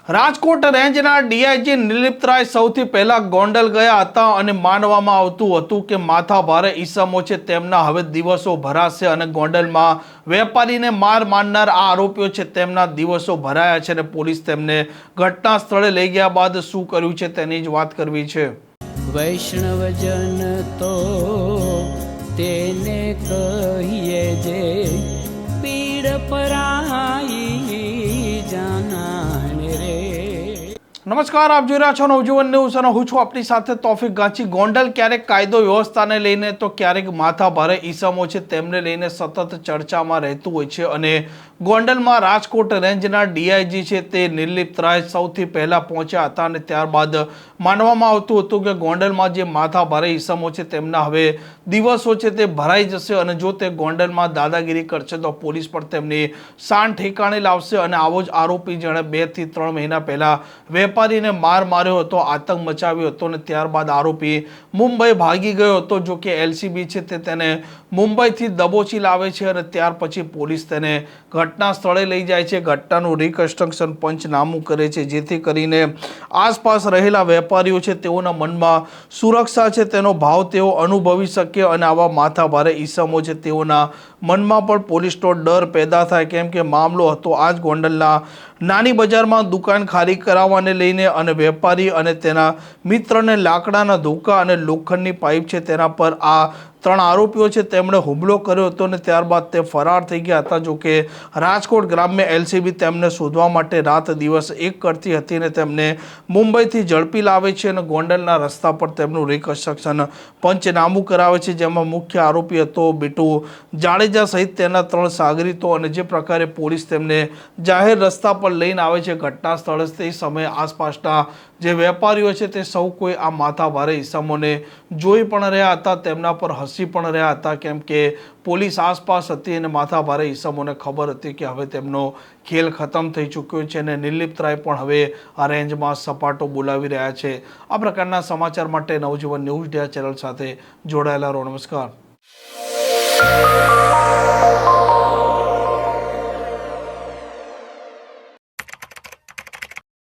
રાજકોટ રેન્જના ડીઆઈજી નિર્લિપ્ત રાય સૌથી પહેલા ગોંડલ ગયા હતા અને માનવામાં આવતું હતું કે માથાભારે ઈસમો છે તેમના હવે દિવસો ભરાશે અને ગોંડલમાં વેપારીને માર મારનાર આ આરોપીઓ છે તેમના દિવસો ભરાયા છે અને પોલીસ તેમને ઘટના સ્થળે લઈ ગયા બાદ શું કર્યું છે તેની જ વાત કરવી છે। વૈષ્ણવજન તો તેને કહીએ જે પીડ પરાઈ જાનાને રે। નમસ્કાર, આપ જોઈ રહ્યા છો નવજીવન ન્યૂઝ અને હું છું આપની સાથે તોફિક ગાંચી। ગોંડલ ક્યારેક કાયદો વ્યવસ્થાને લઈને તો ક્યારેક માથાભારે ઈસમો છે તેમને લઈને સતત ચર્ચામાં રહેતું હોય છે અને ગોંડલમાં રાજકોટ રેન્જના ડીઆઈજી છે તે નિર્લિપ્ત રાય સૌથી પહેલા પહોંચ્યા હતા અને ત્યારબાદ માનવામાં આવતું હતું કે ગોંડલમાં જે માથાભારે ઈસમો છે તેમના હવે દિવસો છે તે ભરાઈ જશે અને જો તે ગોંડલમાં દાદાગીરી કરશે તો પોલીસ પણ તેમની શાન ઠેકાણે લાવશે અને આવો જ આરોપી જેણે 2 થી 3 મહિના પહેલા વેપારીને માર માર્યો હતો, આતંક મચાવ્યો હતો અને ત્યારબાદ આરોપી મુંબઈ ભાગી ગયો હતો। જો કે એલસીબી છે તે તેને મુંબઈથી દબોચી લાવે છે અને ત્યાર પછી પોલીસ તેને ઘટના સ્થળે લઈ જાય છે, ઘટનાનું રિકન્સ્ટ્રક્શન પંચનામું કરે છે જેથી કરીને આસપાસ રહેલા વેપારીઓ છે તેઓના મનમાં સુરક્ષા છે તેનો ભાવ તેઓ અનુભવી શકે અને આવા માથાભારે ઈસમો છે તેઓના મનમાં પણ પોલીસનો ડર પેદા થાય। કેમ કે મામલો હતો આજ ગોંડલના નાની બજારમાં દુકાન ખાલી કરાવવાને લઈને અને વેપારી અને તેના મિત્રને લાકડાના ધોકા અને લોખંડની પાઇપ છે તેના પર આ 3 આરોપીઓ છે તેમણે હુમલો કર્યો હતો અને ત્યારબાદ તે ફરાર થઈ ગયા હતા। જો કે રાજકોટ ગ્રામ્ય એલસીબી તેમને શોધવા માટે રાત દિવસ એક કરતી હતી અને તેમને મુંબઈથી ઝડપી લાવે છે અને ગોંડલના રસ્તા પર તેમનું રિકન્સ્ટ્રક્શન પંચનામું કરાવે છે, જેમાં મુખ્ય આરોપી હતો બીટુ જાડેજા સહિત તેના 3 સાગરીતો અને જે પ્રકારે પોલીસ તેમને જાહેર રસ્તા પર લઈને આવે છે ઘટના સ્થળે તે સમયે આસપાસના જે વેપારીઓ છે તે સૌ કોઈ આ માથાભારે ઈસમોને જોઈ પણ રહ્યા હતા, તેમના પર હસી પણ રહ્યા હતા કેમ કે પોલીસ આસપાસ હતી અને માથાભારે ઈસમોને ખબર હતી કે હવે તેમનો ખેલ ખતમ થઈ ચૂક્યો છે અને નિર્લિપ્ત રાય પણ હવે આ રેન્જમાં સપાટો બોલાવી રહ્યા છે। આ પ્રકારના સમાચાર માટે નવજીવન ન્યૂઝ મીડિયા ચેનલ સાથે જોડાયેલા રહો। નમસ્કાર।